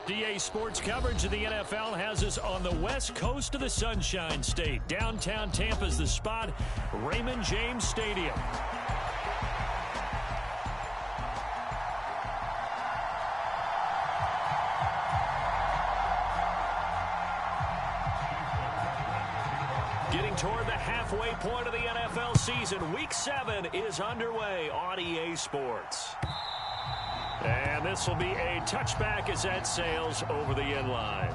DA Sports coverage of the NFL has us on the west coast of the Sunshine State. Downtown Tampa's the spot, Raymond James Stadium. Getting toward the halfway point of the NFL season, Week 7 is underway on EA Sports. And this will be a touchback as that sails over the end line.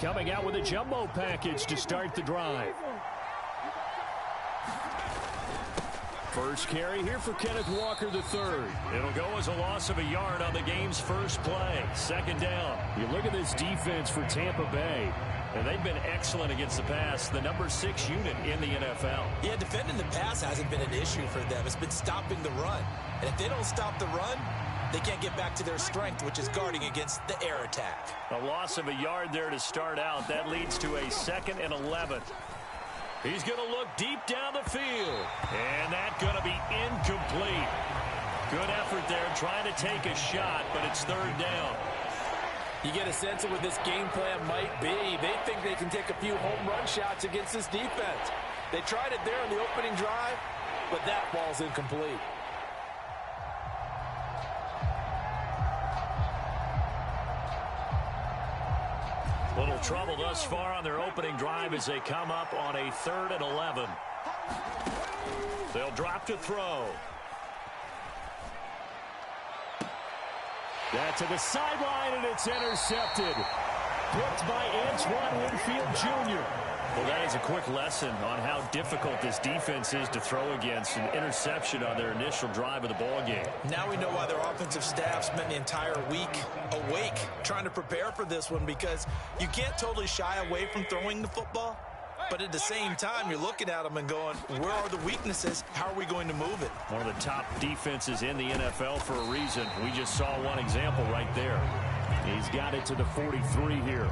Coming out with a jumbo package to start the drive. First carry here for Kenneth Walker III. It'll go as a loss of a yard on the game's first play. Second down. You look at this defense for Tampa Bay, and they've been excellent against the pass, the number 6 unit in the NFL. Yeah, defending the pass hasn't been an issue for them. It's been stopping the run. And if they don't stop the run, they can't get back to their strength, which is guarding against the air attack. A loss of a yard there to start out. That leads to a 2nd and 11. He's going to look deep down the field. And that's going to be incomplete. Good effort there trying to take a shot, but it's 3rd down. You get a sense of what this game plan might be. They think they can take a few home run shots against this defense. They tried it there in the opening drive, but that ball's incomplete. Little trouble thus far on their opening drive as they come up on a 3rd and 11. They'll drop to throw. That to the sideline, and it's intercepted. Picked by Antoine Winfield Jr. Well, that is a quick lesson on how difficult this defense is to throw against. An interception on their initial drive of the ball game. Now we know why their offensive staff spent the entire week awake trying to prepare for this one, because you can't totally shy away from throwing the football. But at the same time, you're looking at them and going, where are the weaknesses? How are we going to move it? One of the top defenses in the NFL for a reason. We just saw one example right there. He's got it to the 43 here.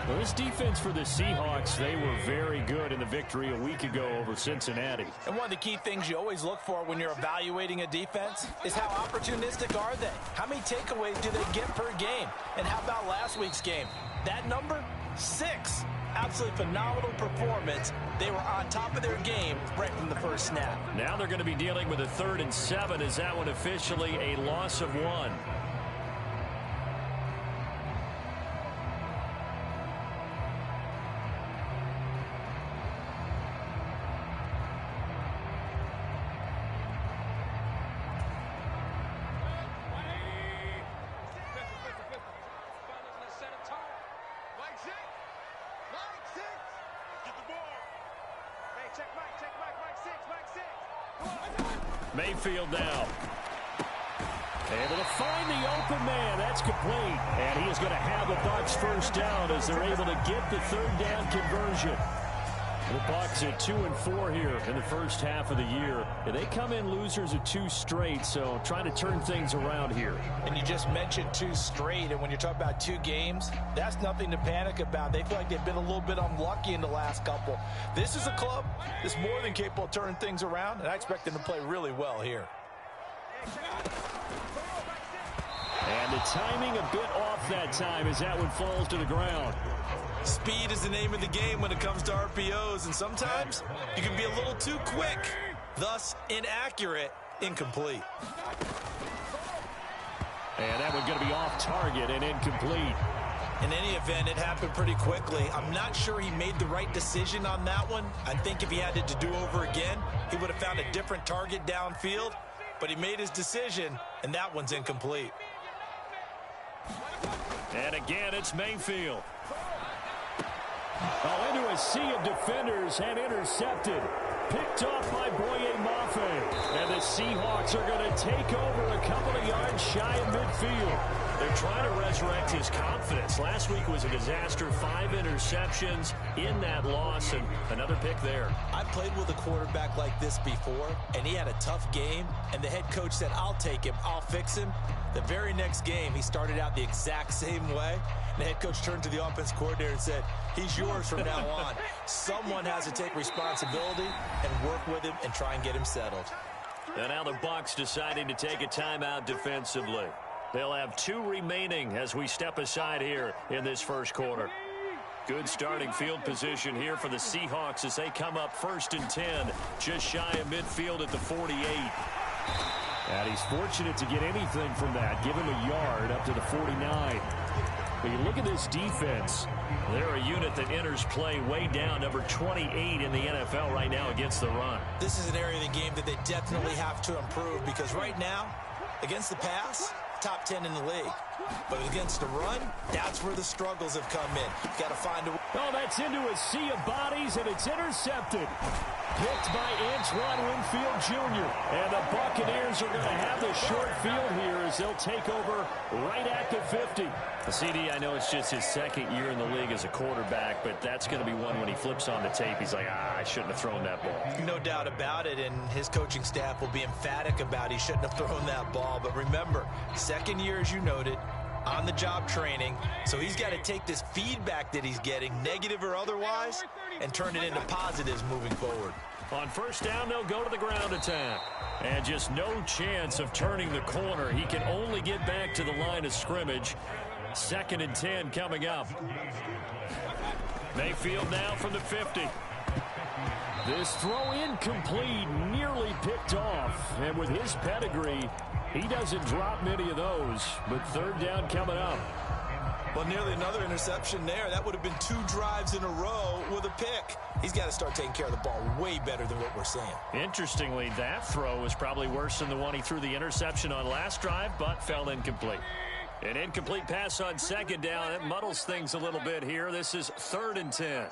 Well, this defense for the Seahawks, they were very good in the victory a week ago over Cincinnati. And one of the key things you always look for when you're evaluating a defense is how opportunistic are they? How many takeaways do they get per game? And how about last week's game? That number? 6. Absolutely phenomenal performance. They were on top of their game right from the first snap. Now they're going to be dealing with a 3rd and 7. Is that one officially a loss of 1? Mayfield now. Able to find the open man. That's complete. And he is going to have the Bucs first down as they're able to get the 3rd down conversion. The Bucs at 2-4 here in the first half of the year. And they come in losers of 2 straight, so trying to turn things around here. And you just mentioned 2 straight, and when you're talking about 2 games, that's nothing to panic about. They feel like they've been a little bit unlucky in the last couple. This is a club that's more than capable of turning things around, and I expect them to play really well here. And the timing a bit off that time as that one falls to the ground. Speed is the name of the game when it comes to RPOs, and sometimes you can be a little too quick, thus inaccurate, incomplete. And that one going to be off target and incomplete. In any event, it happened pretty quickly. I'm not sure he made the right decision on that one. I think if he had to do over again, he would have found a different target downfield, but he made his decision, and that one's incomplete. And again, it's Mayfield. Oh, into a sea of defenders and intercepted. Picked off by Boye Mafe. And the Seahawks are going to take over a couple of yards shy of midfield. They're trying to resurrect his confidence. Last week was a disaster. 5 interceptions in that loss, and another pick there. I played with a quarterback like this before, and he had a tough game, and the head coach said, I'll take him, I'll fix him. The very next game, he started out the exact same way. And the head coach turned to the offense coordinator and said, he's yours from now on. Someone has to take responsibility and work with him and try and get him settled. And now the Bucs deciding to take a timeout defensively. They'll have 2 remaining as we step aside here in this first quarter. Good starting field position here for the Seahawks as they come up 1st and 10, just shy of midfield at the 48. And he's fortunate to get anything from that. Give him a yard up to the 49. But you look at this defense. They're a unit that enters play way down, number 28 in the NFL right now against the run. This is an area of the game that they definitely have to improve because right now, against the pass, top 10 in the league. But against the run, that's where the struggles have come in. You've got to find a... Oh, that's into a sea of bodies, and it's intercepted. Picked by Antoine Winfield Jr. And the Buccaneers are going to have the short field here as they'll take over right at the 50. CD, I know it's just his 2nd year in the league as a quarterback, but that's going to be one when he flips on the tape. He's like, I shouldn't have thrown that ball. No doubt about it, and his coaching staff will be emphatic about he shouldn't have thrown that ball. But remember, 2nd year, as you noted, on-the-job training, so he's got to take this feedback that he's getting, negative or otherwise, and turn it into positives moving forward. On 1st down, they'll go to the ground attack. And just no chance of turning the corner. He can only get back to the line of scrimmage. 2nd and 10 coming up. Mayfield now from the 50. This throw incomplete, nearly picked off. And with his pedigree, he doesn't drop many of those. But 3rd down coming up. Well, nearly another interception there. That would have been 2 drives in a row with a pick. He's got to start taking care of the ball way better than what we're seeing. Interestingly, that throw was probably worse than the one he threw the interception on last drive, but fell incomplete. An incomplete pass on 2nd down. It muddles things a little bit here. This is 3rd and 10.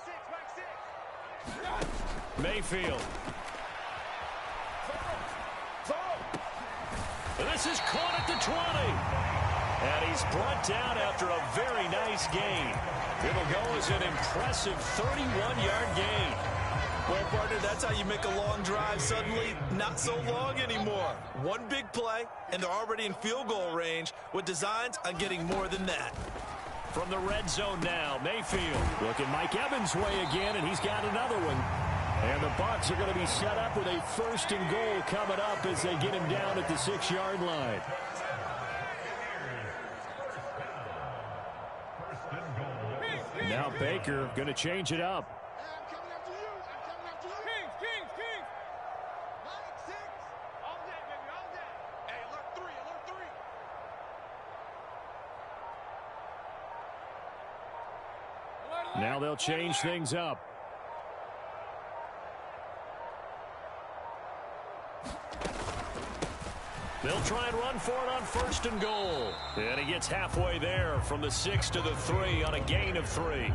Mayfield. And this is caught at the 20. And he's brought down after a very nice gain. It'll go as an impressive 31-yard gain. Well, partner, that's how you make a long drive suddenly not so long anymore. One big play, and they're already in field goal range with designs on getting more than that. From the red zone now, Mayfield looking Mike Evans' way again, and he's got another one. And the Bucs are going to be set up with a 1st and goal coming up as they get him down at the 6-yard line. Now Baker going to change it up. Now they'll change things up. They'll try and run for it on 1st and goal. And he gets halfway there from the 6 to the 3 on a gain of 3.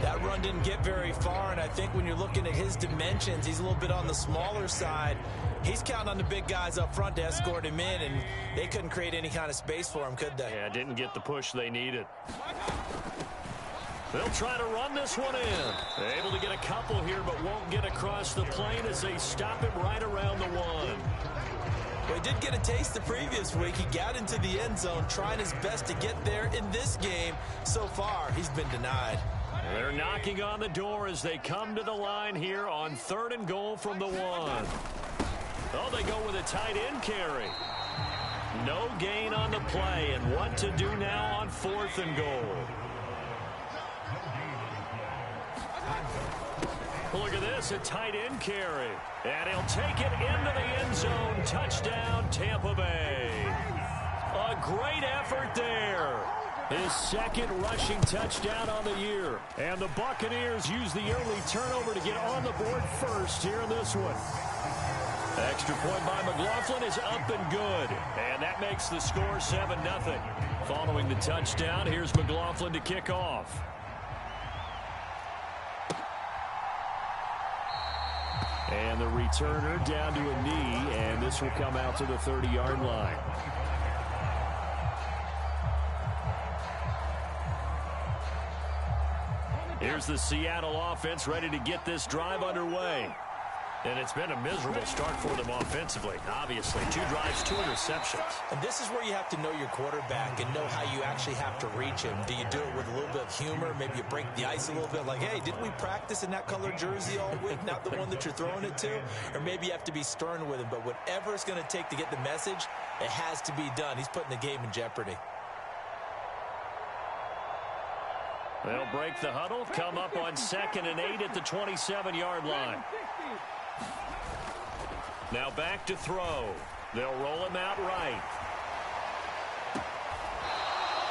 That run didn't get very far, and I think when you're looking at his dimensions, he's a little bit on the smaller side. He's counting on the big guys up front to escort him in, and they couldn't create any kind of space for him, could they? Yeah, didn't get the push they needed. They'll try to run this one in. They're able to get a couple here, but won't get across the plane as they stop him right around the 1. Well, he did get a taste the previous week. He got into the end zone, trying his best to get there in this game. So far, he's been denied. They're knocking on the door as they come to the line here on 3rd and goal from the 1. Oh, they go with a tight end carry. No gain on the play, and what to do now on 4th and goal. Look at this, a tight end carry. And he'll take it into the end zone. Touchdown, Tampa Bay. A great effort there. His 2nd rushing touchdown on the year. And the Buccaneers use the early turnover to get on the board first here in this one. Extra point by McLaughlin is up and good. And that makes the score 7-0. Following the touchdown, here's McLaughlin to kick off. And the returner down to a knee, and this will come out to the 30-yard line. Here's the Seattle offense ready to get this drive underway. And it's been a miserable start for them offensively. Obviously, 2 drives, 2 interceptions. And this is where you have to know your quarterback and know how you actually have to reach him. Do you do it with a little bit of humor? Maybe you break the ice a little bit like, hey, didn't we practice in that color jersey all week, not the one that you're throwing it to? Or maybe you have to be stern with him. But whatever it's going to take to get the message, it has to be done. He's putting the game in jeopardy. They'll break the huddle, come up on 2nd and 8 at the 27-yard line. Now back to throw. They'll roll him out right.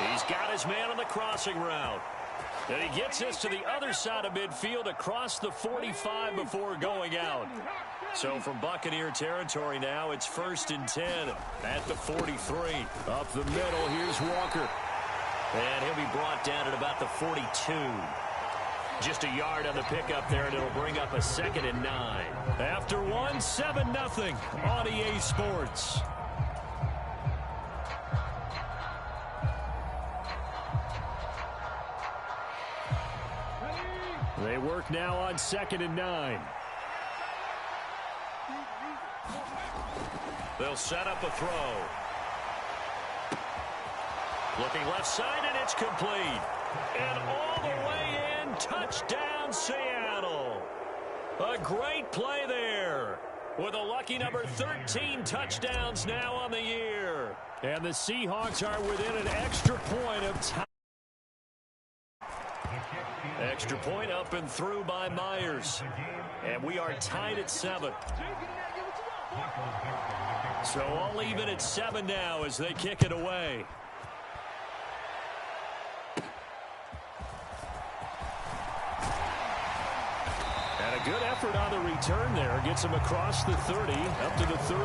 He's got his man on the crossing route. And he gets this to the other side of midfield across the 45 before going out. So from Buccaneer territory now, it's 1st and 10 at the 43. Up the middle, here's Walker. And he'll be brought down at about the 42. Just a yard on the pickup there, and it'll bring up a 2nd and 9. After 1, 7-0 on EA Sports. They work now on 2nd and 9. They'll set up a throw. Looking left side, and it's complete. And all the way in, touchdown Seattle. A great play there. With a lucky number 13 touchdowns now on the year. And the Seahawks are within an extra point of time. Extra point up and through by Myers. And we are tied at 7. So all even at 7 now as they kick it away. And a good effort on the return there. Gets him across the 30 up to the 33.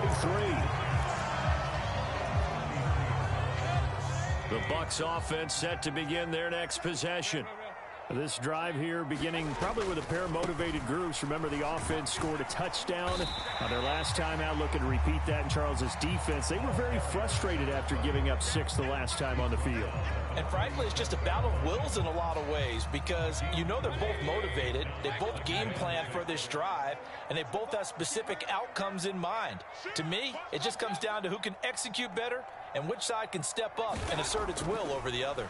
The Bucs offense set to begin their next possession. This drive here beginning probably with a pair of motivated groups. Remember, the offense scored a touchdown on their last time out. Looking to repeat that in Charles's defense. They were very frustrated after giving up 6 the last time on the field. And frankly, it's just a battle of wills in a lot of ways because you know they're both motivated. They both game plan for this drive, and they both have specific outcomes in mind. To me, it just comes down to who can execute better and which side can step up and assert its will over the other.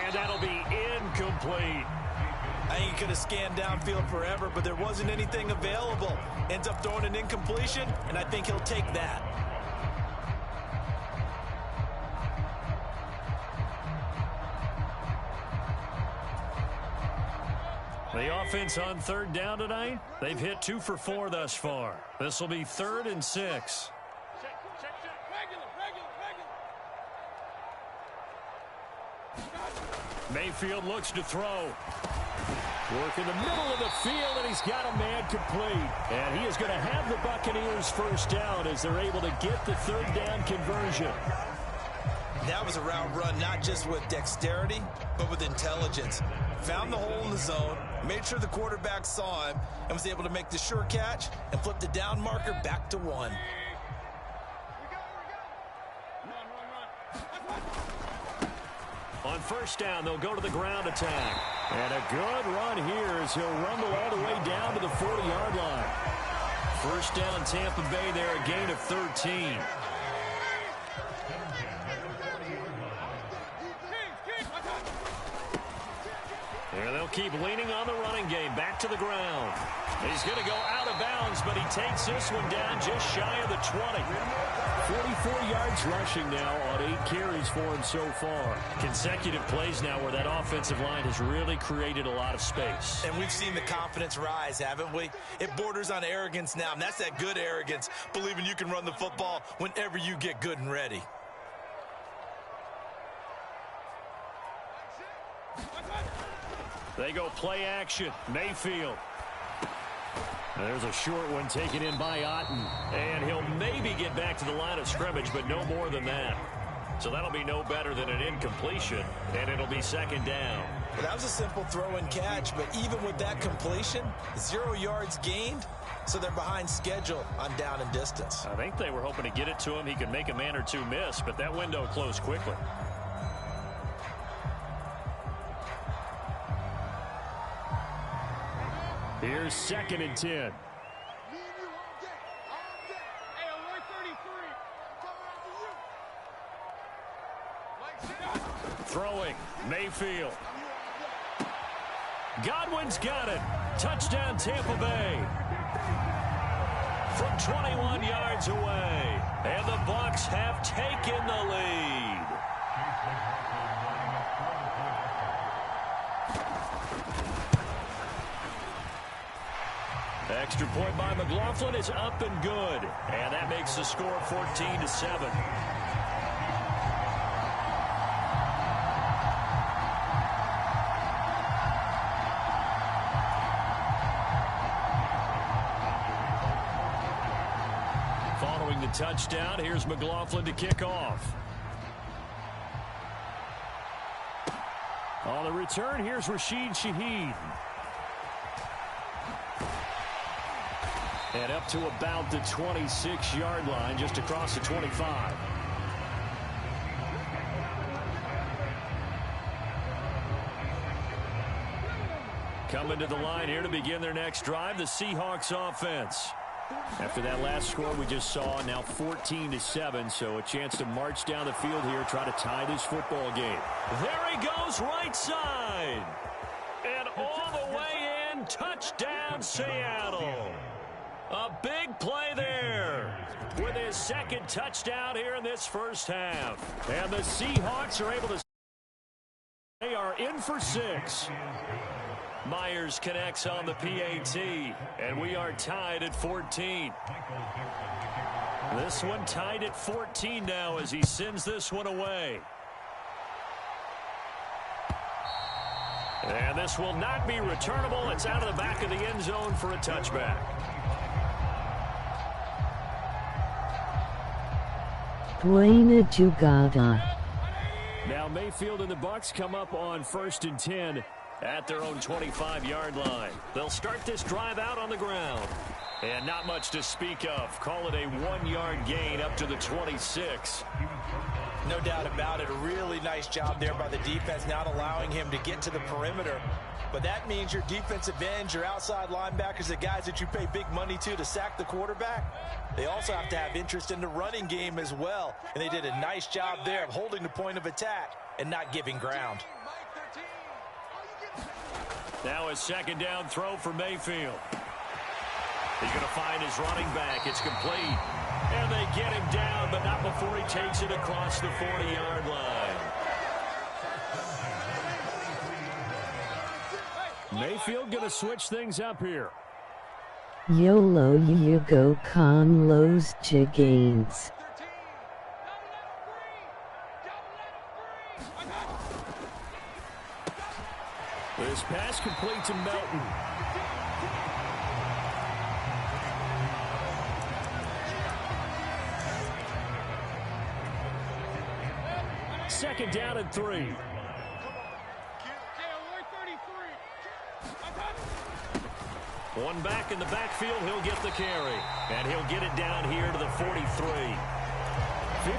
And that'll be incomplete. I think he could have scanned downfield forever, but there wasn't anything available. Ends up throwing an incompletion, and I think he'll take that. The offense on 3rd down tonight, they've hit 2 for 4 thus far. This will be 3rd and 6. Mayfield looks to throw. Work in the middle of the field, and he's got a man complete. And he is going to have the Buccaneers first down as they're able to get the 3rd down conversion. That was a route run not just with dexterity, but with intelligence. Found the hole in the zone, made sure the quarterback saw him, and was able to make the sure catch and flip the down marker back to 1. On 1st down, they'll go to the ground attack. And a good run here as he'll rumble all the way down to the 40-yard line. 1st down, Tampa Bay there, a gain of 13. And they'll keep leaning on the running game. Back to the ground. He's going to go out of bounds, but he takes this one down just shy of the 20. 44 yards rushing now on 8 carries for him so far. Consecutive plays now where that offensive line has really created a lot of space. And we've seen the confidence rise, haven't we? It borders on arrogance now, and that's that good arrogance, believing you can run the football whenever you get good and ready. They go play action. Mayfield. There's a short one taken in by Otten. And he'll maybe get back to the line of scrimmage, but no more than that. So that'll be no better than an incompletion, and it'll be 2nd down. Well, that was a simple throw and catch, but even with that completion, 0 yards gained, so they're behind schedule on down and distance. I think they were hoping to get it to him. He could make a man or two miss, but that window closed quickly. Here's 2nd and 10. Throwing, Mayfield. Godwin's got it. Touchdown, Tampa Bay. From 21 yards away. And the Bucs have taken the lead. Extra point by McLaughlin is up and good. And that makes the score 14-7. Following the touchdown, here's McLaughlin to kick off. On the return, here's Rashid Shaheed. And up to about the 26-yard line, just across the 25. Coming to the line here to begin their next drive, the Seahawks offense. After that last score we just saw, now 14-7, so a chance to march down the field here, try to tie this football game. There he goes, right side. And all the way in, touchdown Seattle. A big play there with his 2nd touchdown here in this first half. And the Seahawks are able to... They are in for 6. Myers connects on the PAT, and we are tied at 14. This one tied at 14 now as he sends this one away. And this will not be returnable. It's out of the back of the end zone for a touchback. Buena jugada. Now Mayfield and the Bucs come up on 1st and 10 at their own 25-yard line. They'll start this drive out on the ground. And not much to speak of. Call it a 1-yard gain up to the 26. No doubt about it. A really nice job there by the defense, not allowing him to get to the perimeter. But that means your defensive ends, your outside linebackers, the guys that you pay big money to sack the quarterback, they also have to have interest in the running game as well. And they did a nice job there of holding the point of attack and not giving ground. Now a 2nd down throw for Mayfield. He's going to find his running back. It's complete. And they get him down, but not before he takes it across the 40-yard line. Mayfield going to switch things up here. YOLO you go con los Gigains. This pass complete to Melton. Second down and 3. One back in the backfield, he'll get the carry. And he'll get it down here to the 43.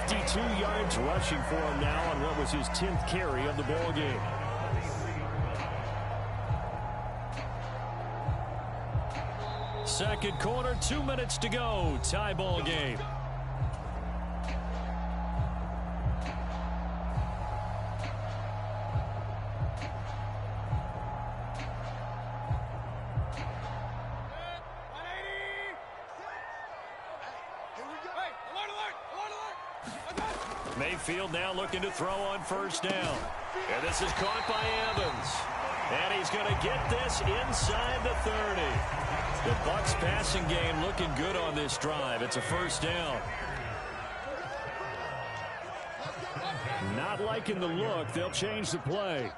52 yards rushing for him now on what was his 10th carry of the ball game. Second quarter, 2 minutes to go. Tie ball game. Mayfield now looking to throw on 1st down. And this is caught by Evans. And he's going to get this inside the 30. The Bucs passing game looking good on this drive. It's a 1st down. Not liking the look. They'll change the play.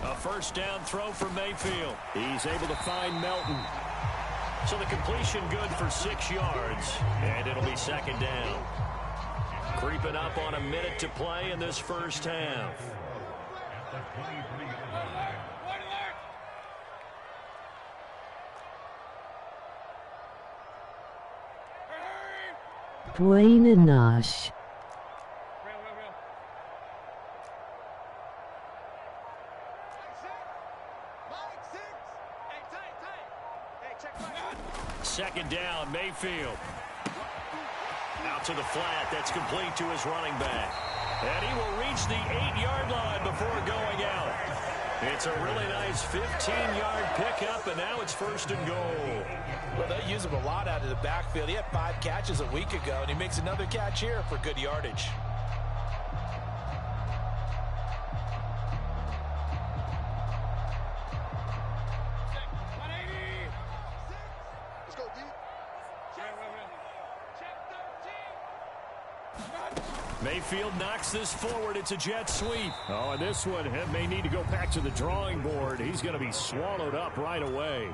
A 1st down throw for Mayfield. He's able to find Melton. So the completion good for 6 yards. And it'll be 2nd down. Creeping up on a minute to play in this first half. Buena noche. Second down, Mayfield. Out to the flat. That's complete to his running back. And he will reach the 8-yard line before going out. It's a really nice 15-yard pickup, and now it's first and goal. Well, they use him a lot out of the backfield. He had 5 catches a week ago, and he makes another catch here for good yardage. Mayfield knocks this forward. It's a jet sweep. Oh, and this one may need to go back to the drawing board. He's going to be swallowed up right away.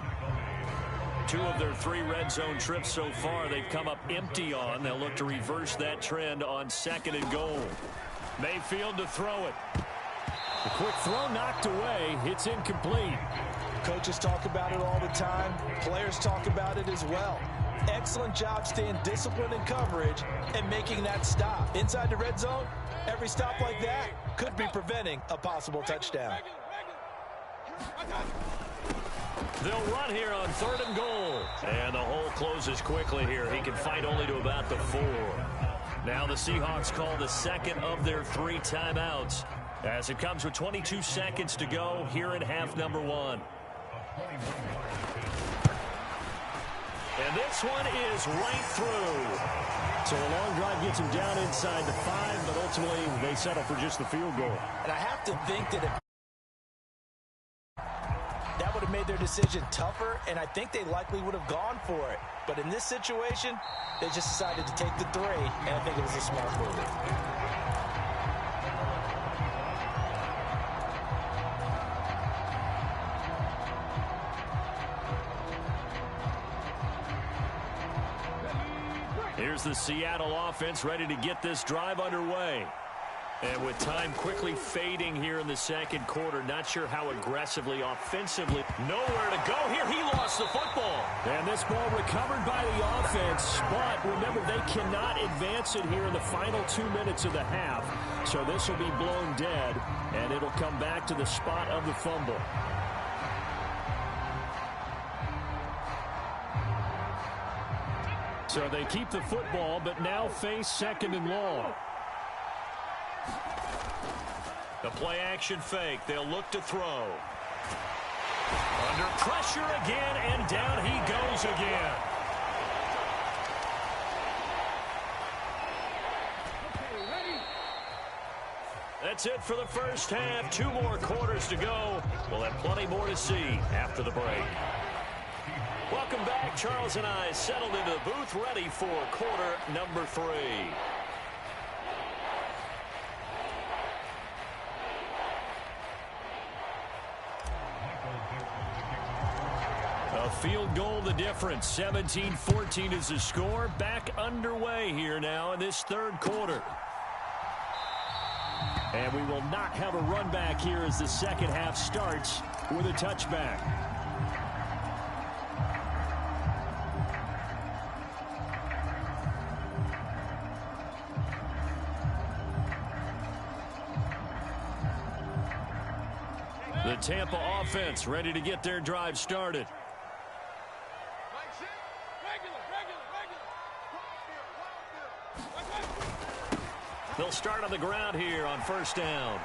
2 of their 3 red zone trips so far they've come up empty on. They'll look to reverse that trend on second and goal. Mayfield to throw it. The quick throw knocked away. It's incomplete. Coaches talk about it all the time. Players talk about it as well. Excellent job staying disciplined in coverage and making that stop. Inside the red zone, every stop like that could be preventing a possible touchdown. They'll run here on 3rd and goal. And the hole closes quickly here. He can fight only to about the 4. Now the Seahawks call the second of their 3 timeouts as it comes with 22 seconds to go here in half number 1. And this one is right through. So a long drive gets him down inside the 5, but ultimately they settle for just the field goal. And I have to think that that would have made their decision tougher, and I think they likely would have gone for it. But in this situation, they just decided to take the 3, and I think it was a smart move. Here's the Seattle offense ready to get this drive underway. And with time quickly fading here in the second quarter, not sure how aggressively, offensively. Nowhere to go here. He lost the football. And this ball recovered by the offense. But remember, they cannot advance it here in the final 2 minutes of the half. So this will be blown dead, and it'll come back to the spot of the fumble. So they keep the football, but now face 2nd and long. The play-action fake. They'll look to throw. Under pressure again, and down he goes again. That's it for the first half. 2 more quarters to go. We'll have plenty more to see after the break. Welcome back. Charles and I settled into the booth, ready for quarter number 3. A field goal the difference. 17-14 is the score. Back underway here now in this 3rd quarter. And we will not have a run back here as the second half starts with a touchback. The Tampa offense ready to get their drive started. They'll start on the ground here on 1st down.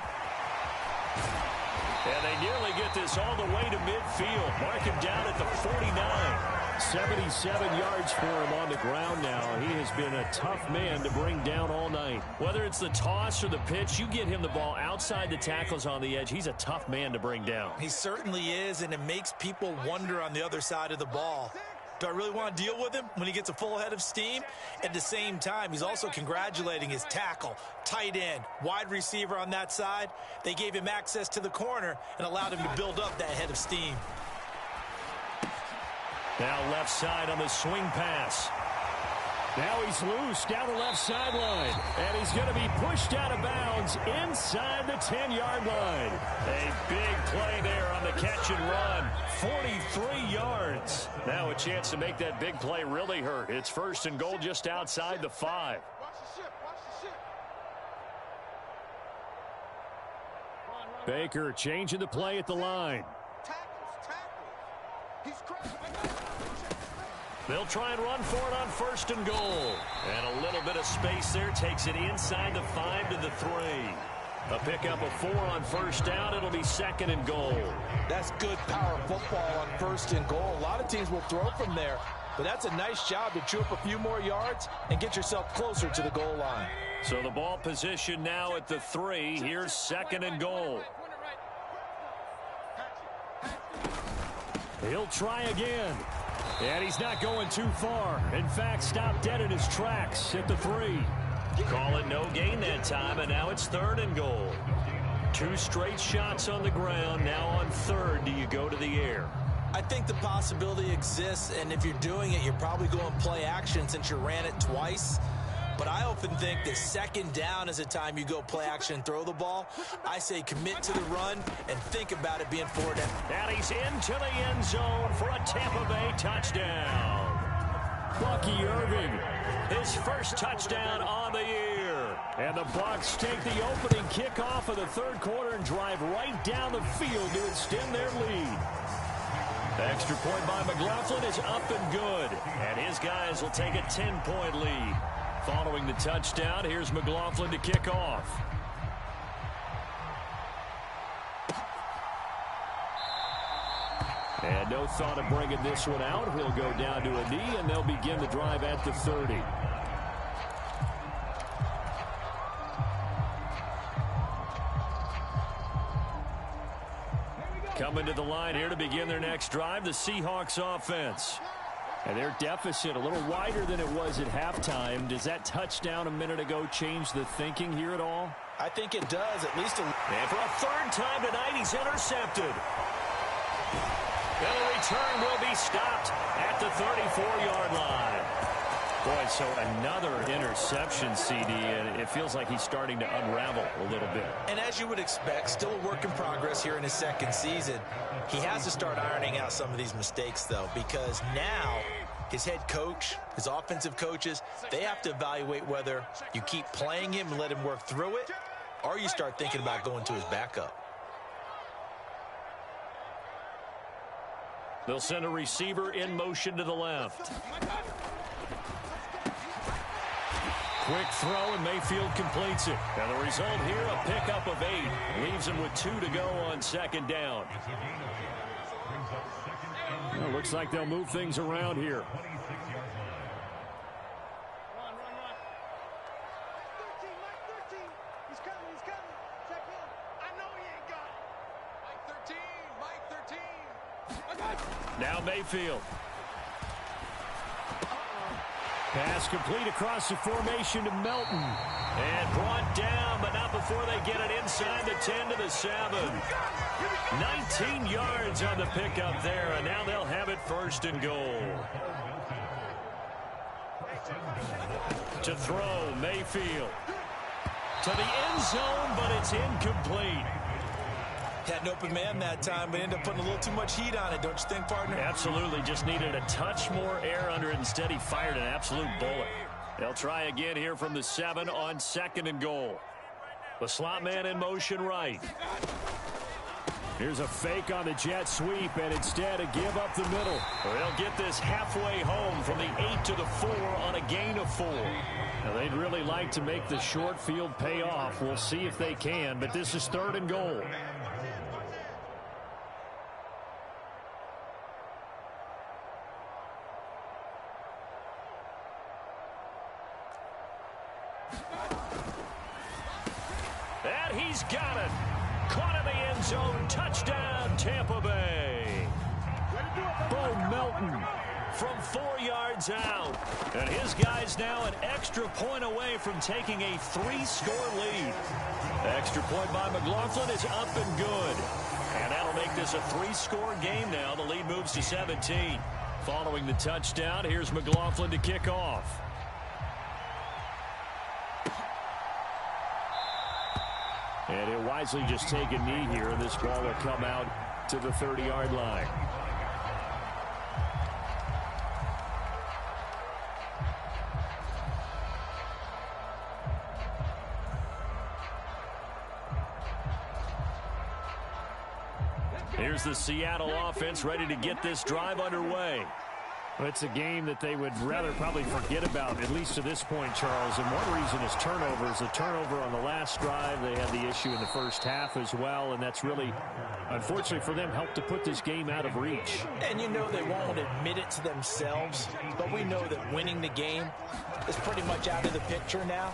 And they nearly get this all the way to midfield. Mark him down at the 49. 77 yards for him on the ground now. He has been a tough man to bring down all night. Whether it's the toss or the pitch, you get him the ball outside the tackles on the edge. He's a tough man to bring down. He certainly is, and it makes people wonder on the other side of the ball. Do I really want to deal with him when he gets a full head of steam? At the same time, he's also congratulating his tackle, tight end, wide receiver on that side. They gave him access to the corner and allowed him to build up that head of steam. Now left side on the swing pass. Now he's loose down the left sideline. And he's going to be pushed out of bounds inside the 10-yard line. A big play there on the catch catch and run. 43 yards. Now a chance to make that big play really hurt. It's first and goal just outside the 5. Baker changing the play at the line. They'll try and run for it on first and goal. And a little bit of space there takes it inside the 5 to the 3. A pickup of 4 on first down. It'll be second and goal. That's good power football on first and goal. A lot of teams will throw from there, but that's a nice job to chew up a few more yards and get yourself closer to the goal line. So the ball position now at the 3. Here's second and goal. He'll try again. And he's not going too far. In fact, stopped dead in his tracks at the 3. Call it no gain that time, and now it's third and goal. 2 straight shots on the ground. Now on third, do you go to the air? I think the possibility exists, and if you're doing it, you're probably going play action since you ran it twice. But I often think that second down is a time you go play action and throw the ball. I say commit to the run and think about it being forward. And he's into the end zone for a Tampa Bay touchdown. Bucky Irving, his first touchdown on the year. And the Bucs take the opening kickoff of the third quarter and drive right down the field to extend their lead. Extra point by McLaughlin is up and good. And his guys will take a 10-point lead. Following the touchdown, here's McLaughlin to kick off. And no thought of bringing this one out. He'll go down to a knee, and they'll begin the drive at the 30. Coming to the line here to begin their next drive, the Seahawks offense. And their deficit a little wider than it was at halftime. Does that touchdown a minute ago change the thinking here at all? I think it does, at least. And for a third time tonight, he's intercepted. And the return will be stopped at the 34-yard line. Boy, so another interception, CD, and it feels like he's starting to unravel a little bit. And as you would expect, still a work in progress here in his second season. He has to start ironing out some of these mistakes, though, because now his head coach, his offensive coaches, they have to evaluate whether you keep playing him and let him work through it, or you start thinking about going to his backup. They'll send a receiver in motion to the left. Quick throw, and Mayfield completes it. And the result here, a pickup of 8. Leaves him with 2 to go on second down. Well, looks like they'll move things around here. Now Mayfield. Pass complete across the formation to Melton. And brought down, but not before they get it inside the 10 to the 7. 19 yards on the pickup there, and now they'll have it first and goal. To throw, Mayfield. To the end zone, but it's incomplete. Had an open man that time, but ended up putting a little too much heat on it, don't you think, partner? Absolutely. Just needed a touch more air under it. Instead, he fired an absolute bullet. They'll try again here from the 7 on second and goal. The slot man in motion right. Here's a fake on the jet sweep, and instead a give up the middle. They'll get this halfway home from the 8 to the 4 on a gain of 4. Now, they'd really like to make the short field pay off. We'll see if they can, but this is third and goal. And he's got it. Caught in the end zone. Touchdown, Tampa Bay. Bo Melton from 4 yards out. And his guy's now an extra point away from taking a 3-score lead. Extra point by McLaughlin is up and good. And that'll make this a 3-score game now. The lead moves to 17. Following the touchdown, here's McLaughlin to kick off. And he'll wisely just take a knee here, and this ball will come out to the 30-yard line. Here's the Seattle offense ready to get this drive underway. Well, it's a game that they would rather probably forget about, at least to this point, Charles. And one reason is turnovers. A turnover on the last drive. They had the issue in the first half as well, and that's really, unfortunately for them, helped to put this game out of reach. And you know they won't admit it to themselves, but we know that winning the game is pretty much out of the picture now.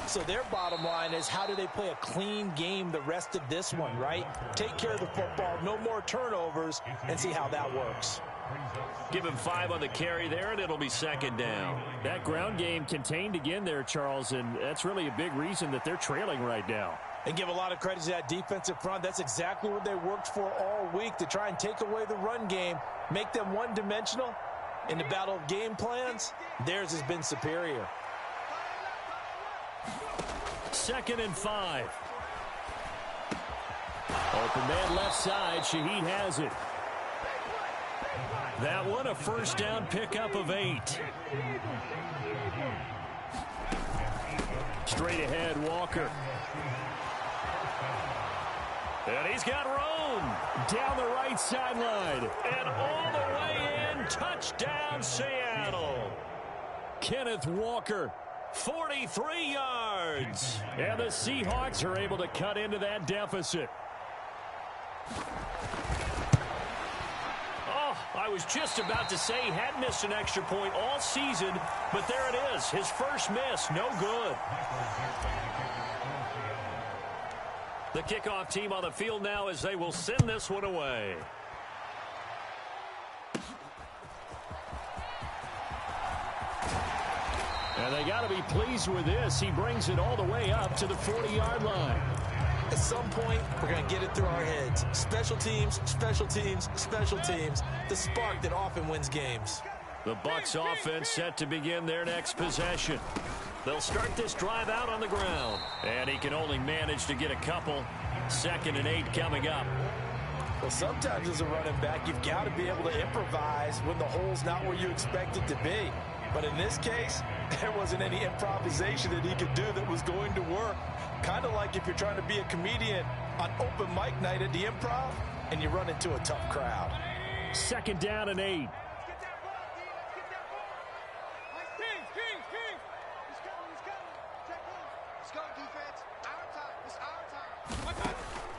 So their bottom line is, how do they play a clean game the rest of this one, right? Take care of the football, no more turnovers, and see how that works. Give him 5 on the carry there, and it'll be second down. That ground game contained again there, Charles, and that's really a big reason that they're trailing right now. And give a lot of credit to that defensive front. That's exactly what they worked for all week, to try and take away the run game, make them one-dimensional. In the battle of game plans, theirs has been superior. 2nd and 5. Open man left side. Shaheed has it. That one, a first down pickup of 8. Straight ahead, Walker. And he's got room down the right sideline. And all the way in, touchdown Seattle. Kenneth Walker, 43 yards. And the Seahawks are able to cut into that deficit. I was just about to say he hadn't missed an extra point all season, but there it is. His first miss, no good. The kickoff team on the field now as they will send this one away. And they got to be pleased with this. He brings it all the way up to the 40-yard line. At some point, we're going to get it through our heads. Special teams, special teams, special teams. The spark that often wins games. The Bucs offense set to begin their next possession. They'll start this drive out on the ground. And he can only manage to get a couple. 2nd and 8 coming up. Well, sometimes as a running back, you've got to be able to improvise when the hole's not where you expect it to be. But in this case, there wasn't any improvisation that he could do that was going to work. Kind of like if you're trying to be a comedian on open mic night at the Improv and you run into a tough crowd. 2nd down and 8.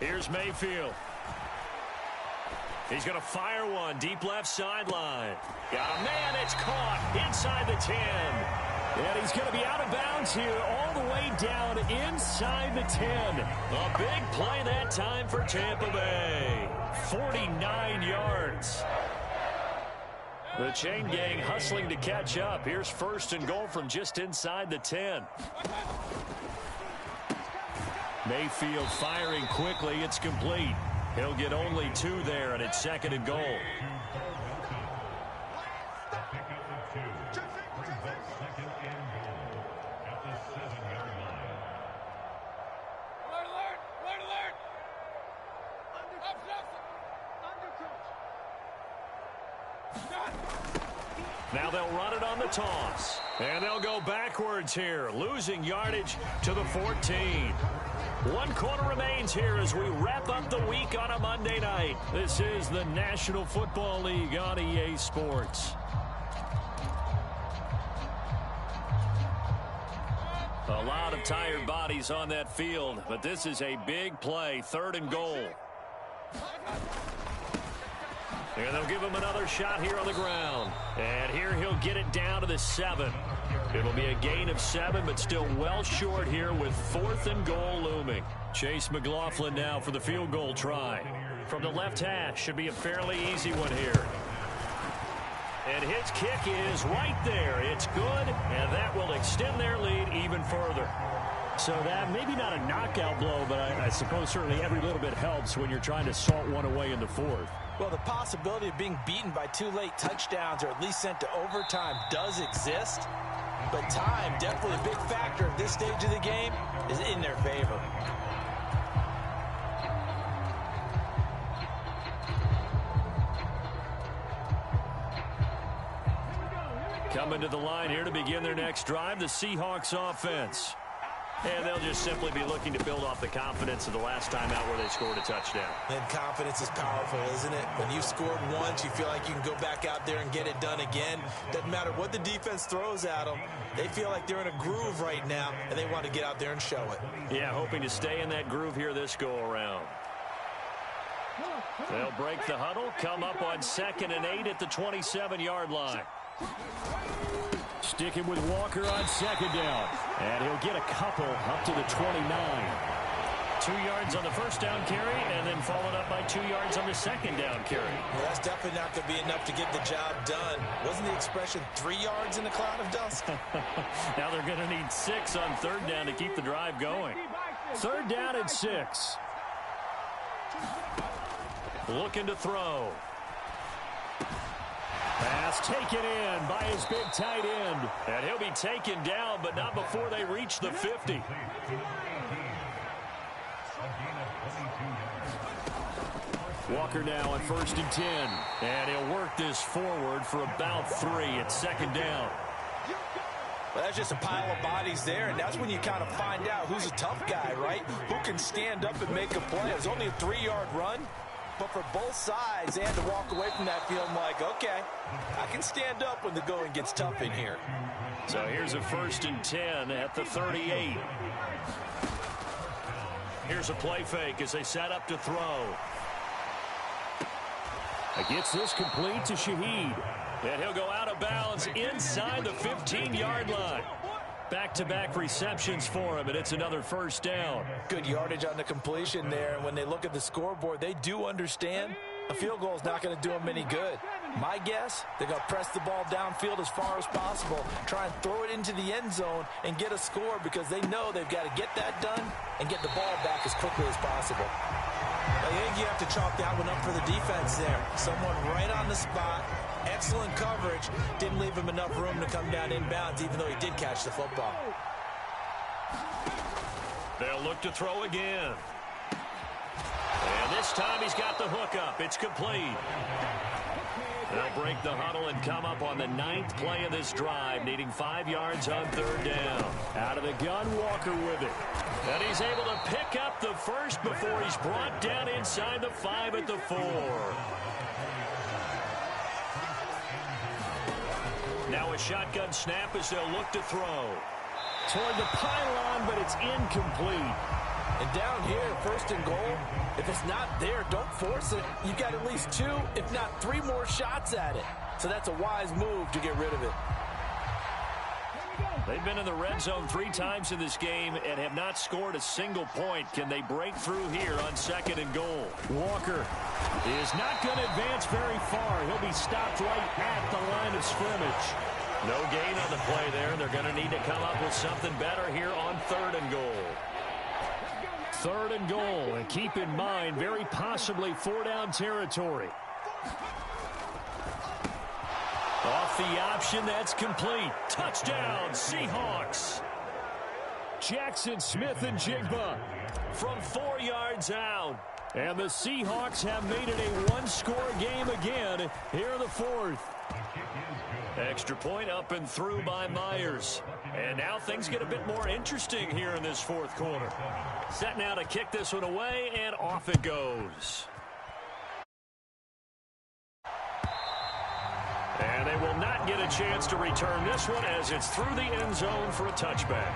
Here's Mayfield. He's going to fire one deep left sideline. Got a man, it's caught inside the 10. And he's going to be out of bounds here all the way down inside the 10. A big play that time for Tampa Bay. 49 yards. The chain gang hustling to catch up. Here's 1st and goal from just inside the 10. Mayfield firing quickly. It's complete. He'll get only 2 there, and it's 2nd and goal. Now they'll run it on the toss. And they'll go backwards here, losing yardage to the 14. 1 quarter remains here as we wrap up the week on a Monday night. This is the National Football League on EA Sports. A lot of tired bodies on that field, but this is a big play, 3rd and goal. And they'll give him another shot here on the ground. And here he'll get it down to the 7. It'll be a gain of 7, but still well short here with 4th and goal looming. Chase McLaughlin now for the field goal try. From the left hash, should be a fairly easy one here. And his kick is right there. It's good, and that will extend their lead even further. So that, maybe not a knockout blow, but I suppose certainly every little bit helps when you're trying to salt one away in the 4th. Well, the possibility of being beaten by 2 late touchdowns or at least sent to overtime does exist. But time, definitely a big factor at this stage of the game, is in their favor. Coming to the line here to begin their next drive, the Seahawks offense. And they'll just simply be looking to build off the confidence of the last time out where they scored a touchdown. And confidence is powerful, isn't it? When you've scored once, you feel like you can go back out there and get it done again. Doesn't matter what the defense throws at them. They feel like they're in a groove right now, and they want to get out there and show it. Yeah, hoping to stay in that groove here this go-around. They'll break the huddle, come up on 2nd and 8 at the 27-yard line. Sticking with Walker on 2nd down. And he'll get a couple up to the 29. 2 yards on the first down carry, and then followed up by 2 yards on the second down carry. Well, that's definitely not going to be enough to get the job done. Wasn't the expression 3 yards in a cloud of dust? Now they're going to need 6 on 3rd down to keep the drive going. 3rd down and 6. Looking to throw. Pass taken in by his big tight end. And he'll be taken down, but not before they reach the 50. Walker now on 1st and 10. And he'll work this forward for about 3 at 2nd down. Well, that's just a pile of bodies there, and that's when you kind of find out who's a tough guy, right? Who can stand up and make a play. It was only a 3-yard run, but for both sides, they had to walk away from that feeling like, okay, I can stand up when the going gets tough in here. So here's a 1st and 10 at the 38. Here's a play fake as they set up to throw. Gets this complete to Shaheed. And he'll go out of bounds inside the 15-yard line. Back-to-back receptions for him, and it's another 1st down. Good yardage on the completion there. And when they look at the scoreboard, they do understand a field goal is not going to do them any good. My guess, they're going to press the ball downfield as far as possible, try and throw it into the end zone and get a score because they know they've got to get that done and get the ball back as quickly as possible. I think you have to chalk that one up for the defense there. Someone right on the spot. Excellent coverage. Didn't leave him enough room to come down inbounds, even though he did catch the football. They'll look to throw again. And this time he's got the hook up. It's complete. They'll break the huddle and come up on the 9th play of this drive, needing 5 yards on 3rd down. Out of the gun, Walker with it. And he's able to pick up the first before he's brought down inside the 5 at the 4. Now a shotgun snap as they'll look to throw. Toward the pylon, but it's incomplete. And down here, 1st and goal, if it's not there, don't force it. You've got at least 2, if not 3 more shots at it. So that's a wise move to get rid of it. They've been in the red zone 3 times in this game and have not scored a single point. Can they break through here on 2nd and goal? Walker is not going to advance very far. He'll be stopped right at the line of scrimmage. No gain on the play there. They're going to need to come up with something better here on 3rd and goal. 3rd and goal, and keep in mind, very possibly 4-down territory. Off the option, that's complete. Touchdown, Seahawks. Jackson, Smith, and Jigba from 4 yards out. And the Seahawks have made it a 1-score game again here in the 4th. Extra point up and through by Myers. And now things get a bit more interesting here in this 4th quarter. Set now to kick this one away, and off it goes. And they will not get a chance to return this one as it's through the end zone for a touchback.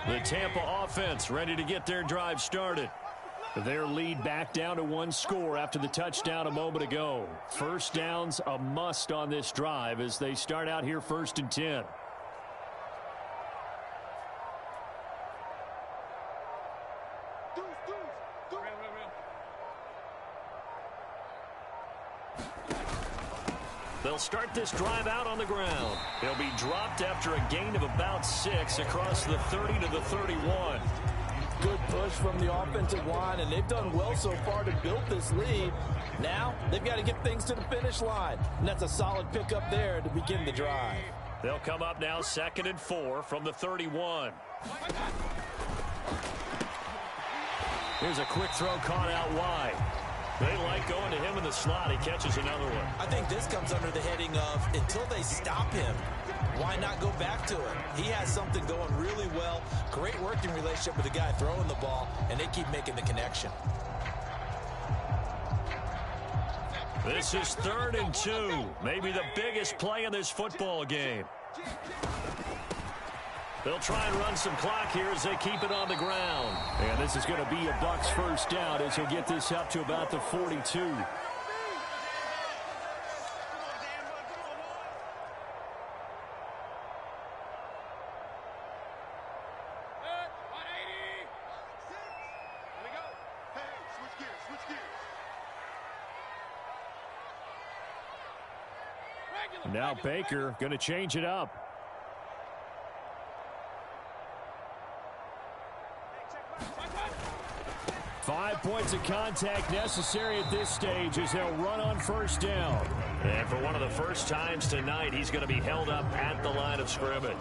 The Tampa offense ready to get their drive started. Their lead back down to 1 score after the touchdown a moment ago. 1st downs a must on this drive as they start out here 1st and 10. They'll start this drive out on the ground. He'll be dropped after a gain of about 6 across the 30 to the 31. good push from the offensive line, and they've done well so far to build this lead. Now they've got to get things to the finish line, and that's a solid pickup there to begin the drive. They'll come up now 2nd and 4 from the 31. Here's a quick throw caught out wide. They like going to him in the slot. He catches another one. I think this comes under the heading of until they stop him, why not go back to it? He has something going really well. Great working relationship with the guy throwing the ball, and they keep making the connection. This is 3rd and 2. Maybe the biggest play in this football game. They'll try and run some clock here as they keep it on the ground. And this is going to be a Bucs first down as he'll get this up to about the 42. Now Baker going to change it up. 5 points of contact necessary at this stage as they'll run on first down. And for one of the first times tonight, he's going to be held up at the line of scrimmage.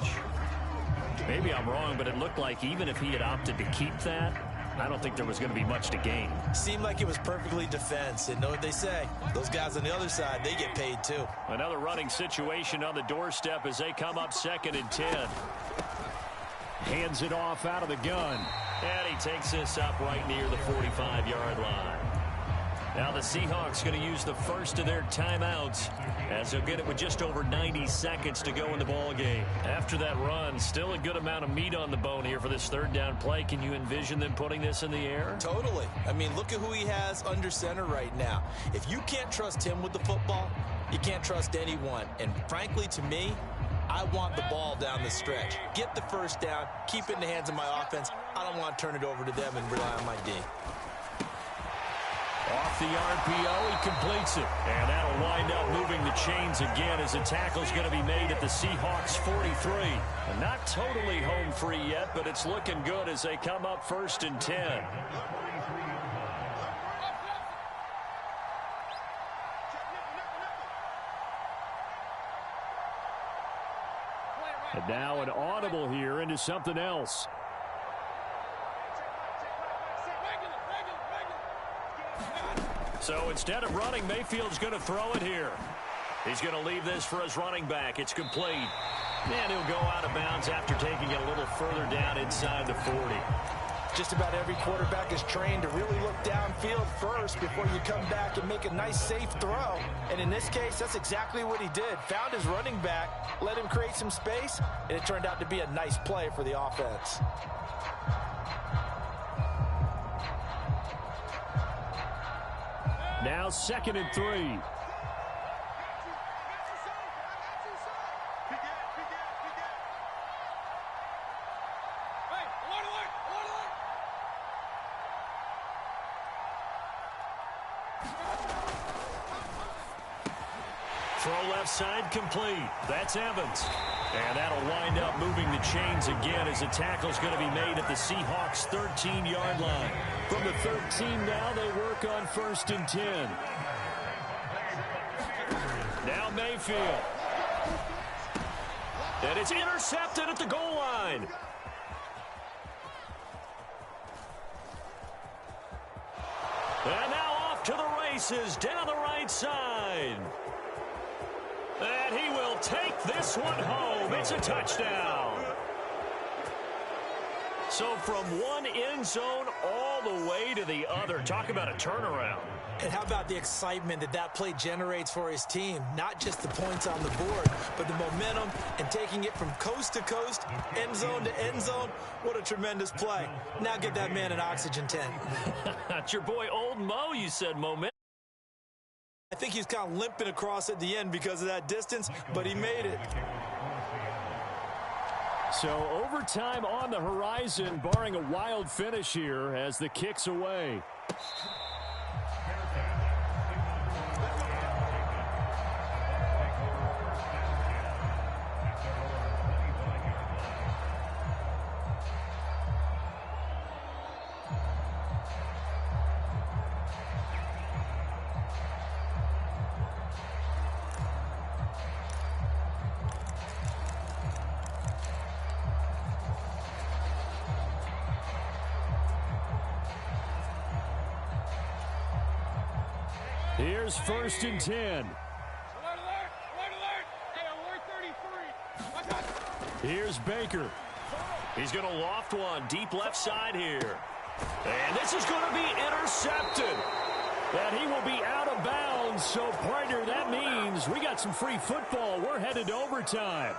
Maybe I'm wrong, but it looked like even if he had opted to keep that, I don't think there was going to be much to gain. Seemed like it was perfectly defense. And know what they say? Those guys on the other side, they get paid too. Another running situation on the doorstep as they come up 2nd and 10. Hands it off out of the gun. And he takes this up right near the 45-yard line. Now the Seahawks going to use the first of their timeouts as they'll get it with just over 90 seconds to go in the ball game. After that run, still a good amount of meat on the bone here for this 3rd down play. Can you envision them putting this in the air? Totally. I mean, look at who he has under center right now. If you can't trust him with the football, you can't trust anyone. And frankly, to me, I want the ball down the stretch. Get the first down, keep it in the hands of my offense. I don't want to turn it over to them and rely on my D. Off the RPO, he completes it. And that'll wind up moving the chains again as the tackle's going to be made at the Seahawks 43. And not totally home free yet, but it's looking good as they come up 1st and 10. And now an audible here into something else. So instead of running, Mayfield's going to throw it here. He's going to leave this for his running back. It's complete. And he'll go out of bounds after taking it a little further down inside the 40. Just about every quarterback is trained to really look downfield first before you come back and make a nice, safe throw. And in this case, that's exactly what he did. Found his running back, let him create some space, and it turned out to be a nice play for the offense. Now 2nd and 3. Throw left side complete. That's Evans. And that'll wind up moving the chains again as the tackle's going to be made at the Seahawks 13-yard line. From the 13 now, they work on 1st and 10. Now Mayfield. And it's intercepted at the goal line. And now off to the races down the right side. And he will take this one home. It's a touchdown. So from one end zone all the way to the other. Talk about a turnaround. And how about the excitement that that play generates for his team? Not just the points on the board, but the momentum and taking it from coast to coast, end zone to end zone. What a tremendous play. Now get that man an oxygen tent. That's your boy Old Mo, you said, momentum. I think he's kind of limping across at the end because of that distance, but he made it. So overtime on the horizon, barring a wild finish here as the kick's away. Here's 1st and 10. Here's Baker. He's going to loft one deep left side here. And this is going to be intercepted. And he will be out of bounds. So, partner, that means we got some free football. We're headed to overtime.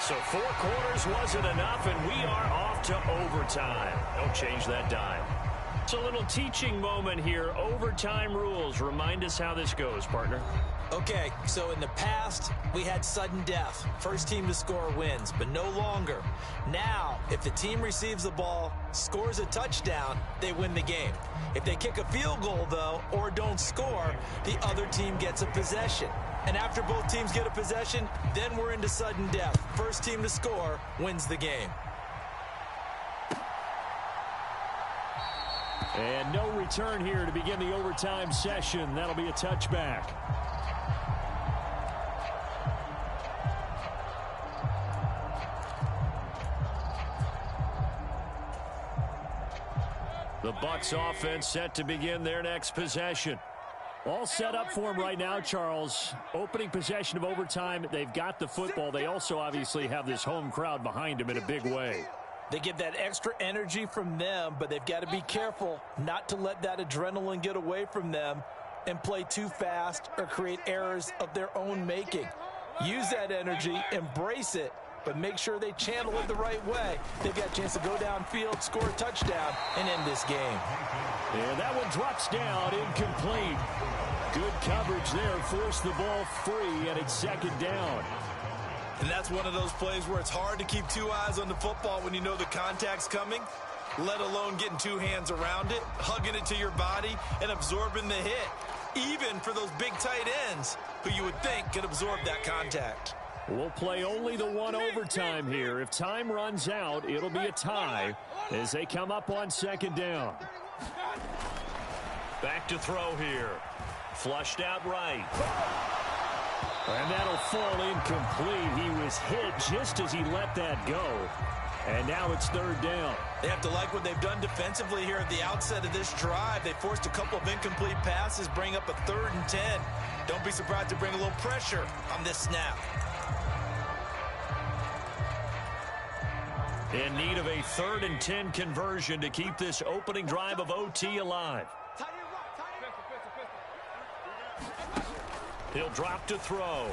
So 4 quarters wasn't enough, and we are off to overtime. Don't change that dime. It's a little teaching moment here. Overtime rules. Remind us how this goes, partner. Okay, so in the past, we had sudden death. First team to score wins, but no longer. Now, if the team receives the ball, scores a touchdown, they win the game. If they kick a field goal, though, or don't score, the other team gets a possession. And after both teams get a possession, then we're into sudden death. First team to score wins the game. And no return here to begin the overtime session. That'll be a touchback. The Bucs offense set to begin their next possession. All set up for them right now, Charles. Opening possession of overtime. They've got the football. They also obviously have this home crowd behind them in a big way. They get that extra energy from them, but they've got to be careful not to let that adrenaline get away from them and play too fast or create errors of their own making. Use that energy, embrace it, but make sure they channel it the right way. They've got a chance to go downfield, score a touchdown, and end this game. And that one drops down, incomplete. Good coverage there, forced the ball free, and it's 2nd down. And that's one of those plays where it's hard to keep 2 eyes on the football when you know the contact's coming, let alone getting 2 hands around it, hugging it to your body, and absorbing the hit, even for those big tight ends who you would think could absorb that contact. We'll play only the 1 overtime here. If time runs out, it'll be a tie as they come up on 2nd down. Back to throw here. Flushed out right. And that'll fall incomplete. He was hit just as he let that go. And now it's 3rd down. They have to like what they've done defensively here at the outset of this drive. They forced a couple of incomplete passes, bring up a 3rd and 10. Don't be surprised to bring a little pressure on this snap. In need of a 3rd and 10 conversion to keep this opening drive of OT alive. He'll drop to throw.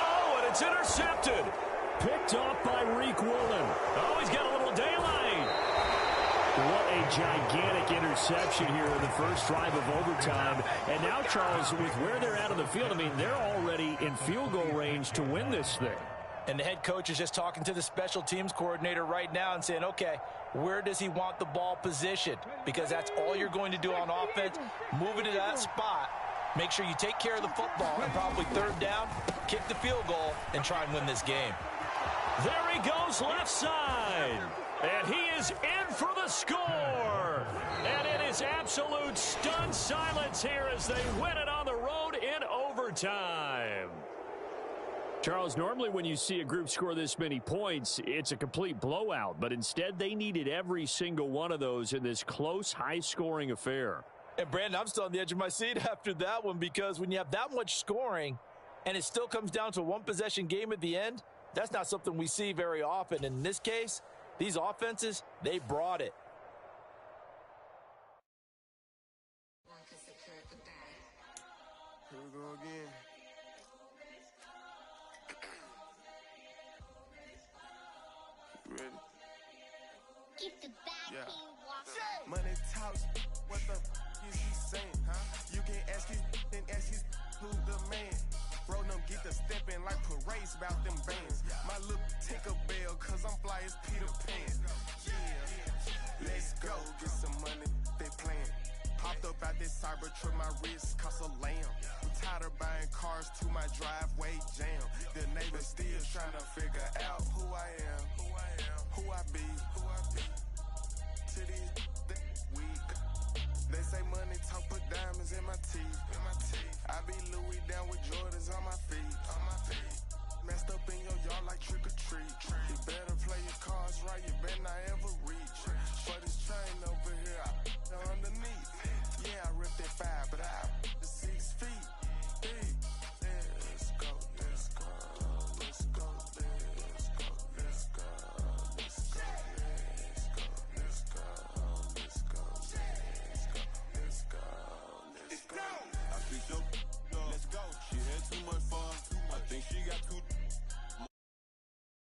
Oh, and it's intercepted. Picked off by Reek Woolen. Oh, he's got a little daylight. What a gigantic interception here in the first drive of overtime. And now, Charles, with where they're at on the field, I mean, they're already in field goal range to win this thing. And the head coach is just talking to the special teams coordinator right now and saying, okay, where does he want the ball positioned? Because that's all you're going to do on offense. Move it to that spot. Make sure you take care of the football and probably 3rd down, kick the field goal, and try and win this game. There he goes left side. And he is in for the score. And it is absolute stunned silence here as they win it on the road in overtime. Charles, normally when you see a group score this many points, it's a complete blowout. But instead, they needed every single one of those in this close, high-scoring affair. And, Brandon, I'm still on the edge of my seat after that one because when you have that much scoring and it still comes down to a one-possession game at the end, that's not something we see very often. In this case, these offenses, they brought it. Here we go again. Ready? Keep the back Money talks. What the is he saying? Huh? You can ask his and ask his who the man. Bro, them get the stepping like parades about them bands. My little Tinkerbell, cause I'm fly as Peter Pan. Yeah, let's go get some money. They playing. Hopped up out this cyber truck, my wrist cost a lamb. I'm tired of buying cars to my driveway jam. The neighbors still trying to figure out who I am, who I